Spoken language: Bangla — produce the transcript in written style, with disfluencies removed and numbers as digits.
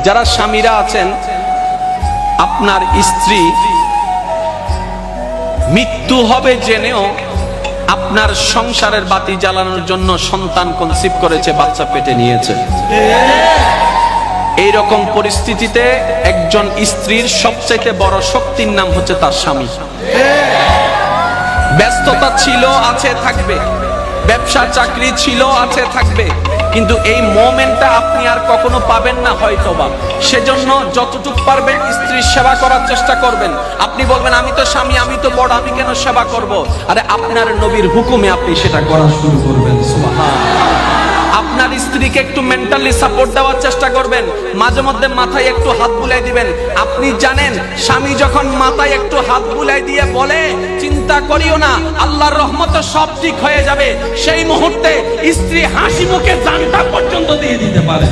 যারা স্বামীরা আছেন, আপনার স্ত্রী মৃত্যু হবে জেনেও আপনার সংসারের বাতি জ্বালানোর জন্য সন্তান কনসিভ করেছে, বাচ্চা পেটে নিয়েছে। এই রকম পরিস্থিতিতে একজন স্ত্রীর সবচেয়ে বড় শক্তির নাম হচ্ছে তার স্বামী। ব্যস্ততা ছিল, আছে, থাকবে, ব্যবসা চাকরি ছিল, আছে, থাকবে, কিন্তু এই মোমেন্টটা আপনি আর কখনো পাবেন না হয়তোবা। সেজন্য যতটুকু পারবেন স্ত্রীর সেবা করার চেষ্টা করবেন। আপনি বলবেন আমি তো স্বামী, আমি তো বড়, আমি কেন সেবা করব? আরে আপনার নবীর হুকুমে আপনি সেটা করা শুরু করবেন। সুবহানাল্লাহ। আপনার স্ত্রীকে একটু মেন্টালি সাপোর্ট দেওয়ার চেষ্টা করবেন, মাঝে মধ্যে মাথায় একটু হাত বুলাই দিবেন। আপনি জানেন স্বামী যখন মাথায় একটু হাত বুলাই দিয়ে বলে চিন্তা করিও না, আল্লাহর রহমতে সব ঠিক হয়ে যাবে, সেই মুহূর্তে স্ত্রী হাসি মুখে জানটা পর্যন্ত দিয়ে দিতে পারে।